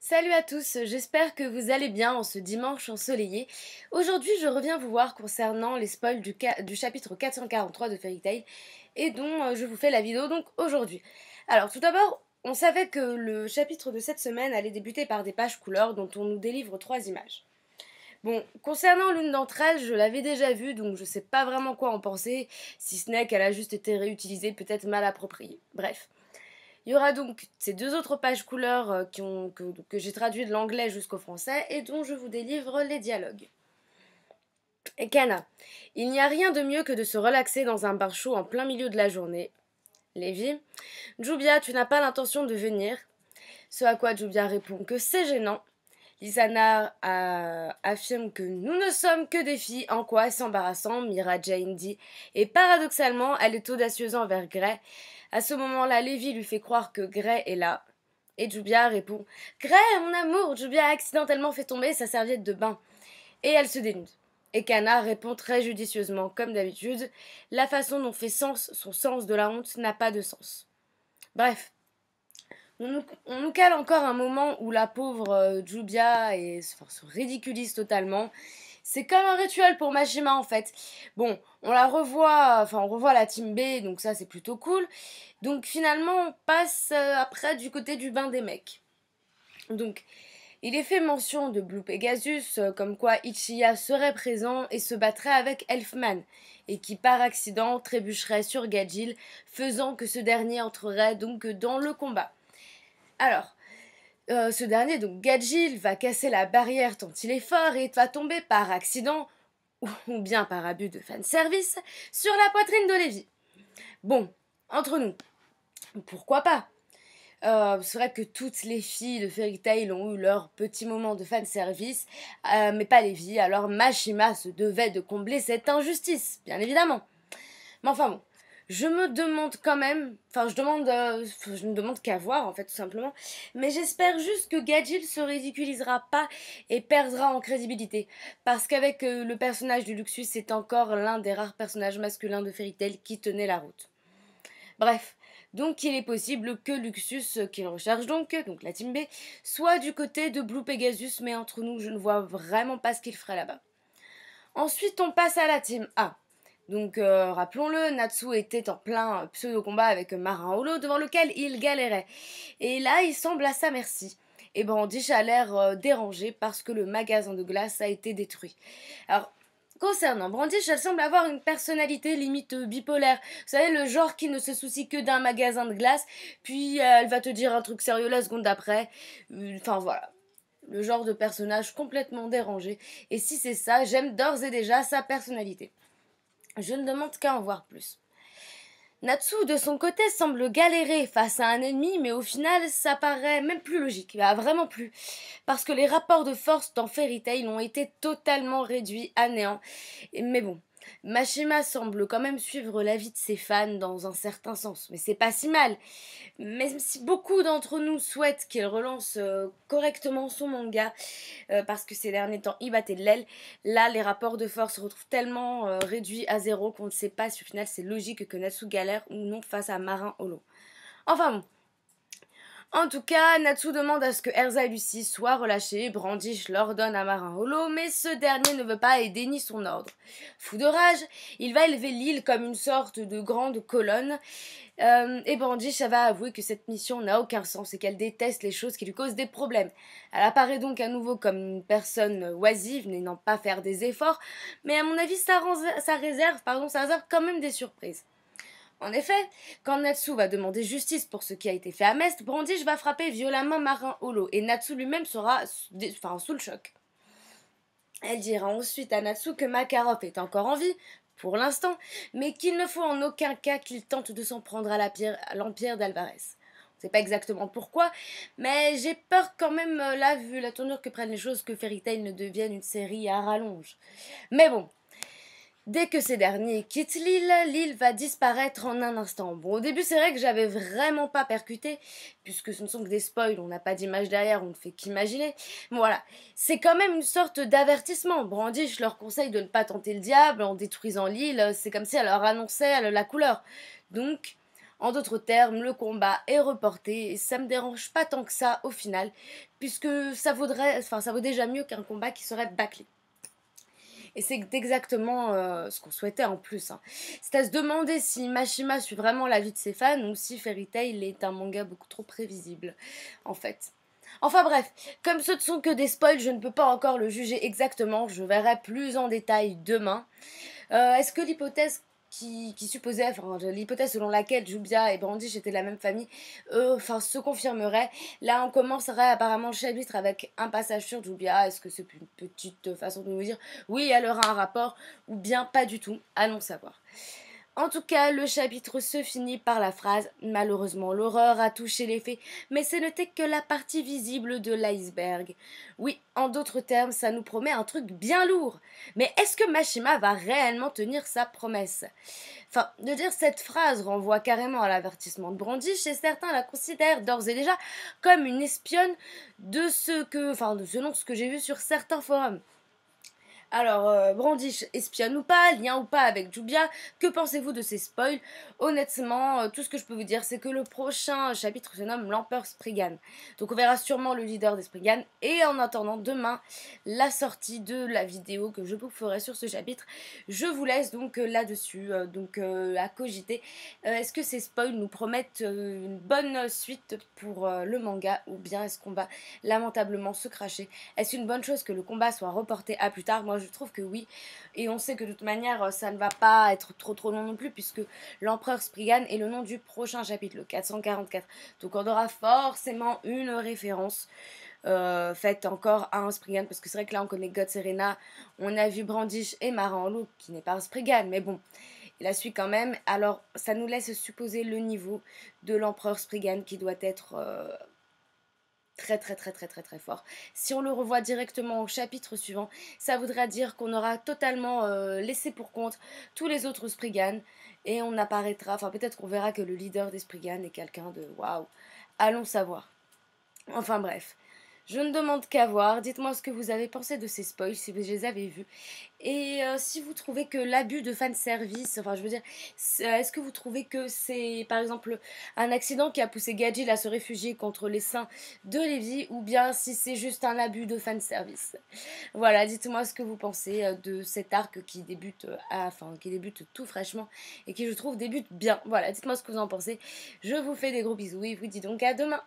Salut à tous, j'espère que vous allez bien en ce dimanche ensoleillé. Aujourd'hui, je reviens vous voir concernant les spoils du chapitre 443 de Fairy Tail et dont je vous fais la vidéo donc aujourd'hui. Alors tout d'abord, on savait que le chapitre de cette semaine allait débuter par des pages couleurs dont on nous délivre 3 images. Bon, concernant l'une d'entre elles, je l'avais déjà vue, donc je sais pas vraiment quoi en penser, si ce n'est qu'elle a juste été réutilisée, peut-être mal appropriée. Bref. Il y aura donc ces deux autres pages couleurs que j'ai traduites de l'anglais jusqu'au français et dont je vous délivre les dialogues. Et Kana, il n'y a rien de mieux que de se relaxer dans un bar chaud en plein milieu de la journée. Lévi, Jubia, tu n'as pas l'intention de venir. Ce à quoi Jubia répond que c'est gênant. Lisana affirme que nous ne sommes que des filles, en quoi c'est embarrassant, Mira Jane dit, et paradoxalement, elle est audacieuse envers Gray. À ce moment-là, Lévi lui fait croire que Gray est là, et Jubia répond Gray, mon amour, Jubia a accidentellement fait tomber sa serviette de bain. Et elle se dénude. Et Kana répond très judicieusement, comme d'habitude, la façon dont fait sens son sens de la honte n'a pas de sens. Bref. On nous cale encore un moment où la pauvre Jubia se ridiculise totalement. C'est comme un rituel pour Mashima en fait. Bon, on revoit la team B, donc ça c'est plutôt cool. Donc finalement on passe après du côté du bain des mecs. Donc il est fait mention de Blue Pegasus, comme quoi Ichiya serait présent et se battrait avec Elfman, et qui par accident trébucherait sur Gajil, faisant que ce dernier entrerait donc dans le combat. Alors, ce dernier, donc Gajil, va casser la barrière tant il est fort et va tomber par accident, ou bien par abus de fanservice, sur la poitrine de Lévi. Bon, entre nous, pourquoi pas c'est vrai que toutes les filles de Fairy Tail ont eu leur petit moment de fanservice, mais pas Lévi, alors Mashima se devait de combler cette injustice, bien évidemment. Mais enfin bon, je me demande quand même, je ne demande qu'à voir en fait tout simplement, mais j'espère juste que Gajil se ridiculisera pas et perdra en crédibilité, parce qu'avec le personnage du Luxus, c'est encore l'un des rares personnages masculins de Fairy Tail qui tenait la route. Bref, donc il est possible que Luxus, qu'il recherche donc la team B, soit du côté de Blue Pegasus, mais entre nous, je ne vois vraiment pas ce qu'il ferait là-bas. Ensuite, on passe à la team A. Donc, rappelons-le, Natsu était en plein pseudo-combat avec Marin Holo, devant lequel il galérait. Et là, il semble à sa merci. Et Brandish a l'air dérangé parce que le magasin de glace a été détruit. Alors, concernant Brandish, elle semble avoir une personnalité limite bipolaire. Vous savez, le genre qui ne se soucie que d'un magasin de glace, puis elle va te dire un truc sérieux la seconde d'après. Enfin, voilà. Le genre de personnage complètement dérangé. Et si c'est ça, j'aime d'ores et déjà sa personnalité. Je ne demande qu'à en voir plus. Natsu, de son côté, semble galérer face à un ennemi, mais au final, ça paraît même plus logique. Bah, vraiment plus. Parce que les rapports de force dans Fairy Tail ont été totalement réduits à néant. Mais bon, Mashima semble quand même suivre l'avis de ses fans dans un certain sens. Mais c'est pas si mal. Même si beaucoup d'entre nous souhaitent qu'il relance correctement son manga, parce que ces derniers temps il battait de l'aile, là les rapports de force se retrouvent tellement réduits à zéro qu'on ne sait pas si au final c'est logique que Natsu galère ou non face à Marin Holo. Enfin bon. En tout cas, Natsu demande à ce que Erza et Lucy soient relâchés, Brandish l'ordonne à Marin Holo, mais ce dernier ne veut pas et dénie son ordre. Fou de rage, il va élever l'île comme une sorte de grande colonne, et Brandish va avouer que cette mission n'a aucun sens et qu'elle déteste les choses qui lui causent des problèmes. Elle apparaît donc à nouveau comme une personne oisive, n'ayant pas faire des efforts, mais à mon avis ça réserve quand même des surprises. En effet, quand Natsu va demander justice pour ce qui a été fait à Mest, Brandish va frapper violemment Marin Holo et Natsu lui-même sera sous le choc. Elle dira ensuite à Natsu que Makarov est encore en vie, pour l'instant, mais qu'il ne faut en aucun cas qu'il tente de s'en prendre à l'empire d'Alvarez. On ne sait pas exactement pourquoi, mais j'ai peur quand même, là, vu la tournure que prennent les choses, que Fairy Tail ne devienne une série à rallonge. Mais bon, dès que ces derniers quittent l'île va disparaître en un instant. Bon, au début, c'est vrai que j'avais vraiment pas percuté, puisque ce ne sont que des spoils, on n'a pas d'image derrière, on ne fait qu'imaginer. Bon, voilà, c'est quand même une sorte d'avertissement. Brandish leur conseille de ne pas tenter le diable en détruisant l'île, c'est comme si elle leur annonçait la couleur. Donc, En d'autres termes, le combat est reporté et ça me dérange pas tant que ça au final, puisque ça vaut déjà mieux qu'un combat qui serait bâclé. Et c'est exactement ce qu'on souhaitait en plus, hein. C'est à se demander si Mashima suit vraiment la vie de ses fans ou si Fairy Tail est un manga beaucoup trop prévisible, en fait. Enfin bref, comme ce ne sont que des spoils, je ne peux pas encore le juger exactement, je verrai plus en détail demain. Est-ce que l'hypothèse qui supposait, enfin l'hypothèse selon laquelle Jubia et Brandish étaient de la même famille, se confirmerait. Là, on commencerait apparemment le chapitre avec un passage sur Jubia. Est-ce que c'est une petite façon de nous dire oui, elle aura un rapport, ou bien pas du tout? Allons savoir. En tout cas, le chapitre se finit par la phrase malheureusement, l'horreur a touché les faits, mais ce n'était que la partie visible de l'iceberg. Oui, en d'autres termes, ça nous promet un truc bien lourd. Mais est-ce que Mashima va réellement tenir sa promesse? Enfin, de dire cette phrase renvoie carrément à l'avertissement de Brandish et certains la considèrent d'ores et déjà comme une espionne selon ce que j'ai vu sur certains forums. Alors, Brandish espionne ou pas, lien ou pas avec Jubia, que pensez-vous de ces spoils? Honnêtement, tout ce que je peux vous dire, c'est que le prochain chapitre se nomme l'Empereur Spriggan. Donc on verra sûrement le leader des Spriggan. Et en attendant demain, la sortie de la vidéo que je vous ferai sur ce chapitre. Je vous laisse donc là-dessus, à cogiter. Est-ce que ces spoils nous promettent une bonne suite pour le manga? Ou bien est-ce qu'on va lamentablement se cracher? Est-ce une bonne chose que le combat soit reporté à plus tard? Moi je trouve que oui, et on sait que de toute manière ça ne va pas être trop long non plus, puisque l'empereur Spriggan est le nom du prochain chapitre, le 444. Donc on aura forcément une référence faite encore à un Spriggan, parce que c'est vrai que là on connaît God Serena, on a vu Brandish et Mara en loup, qui n'est pas un Spriggan, mais bon, il la suit quand même. Alors ça nous laisse supposer le niveau de l'empereur Spriggan qui doit être très fort. Si on le revoit directement au chapitre suivant, ça voudra dire qu'on aura totalement laissé pour compte tous les autres Spriggan et on apparaîtra, enfin peut-être qu'on verra que le leader des Spriggan est quelqu'un de waouh. Allons savoir. Enfin bref. Je ne demande qu'à voir. Dites-moi ce que vous avez pensé de ces spoils, si vous les avez vus. Et si vous trouvez que l'abus de fanservice, enfin je veux dire, est-ce que vous trouvez que c'est par exemple un accident qui a poussé Gajil à se réfugier contre les seins de Levi, ou bien si c'est juste un abus de fanservice? Voilà, dites-moi ce que vous pensez de cet arc qui débute, qui débute tout fraîchement et qui je trouve débute bien. Voilà, dites-moi ce que vous en pensez. Je vous fais des gros bisous et vous dis donc à demain.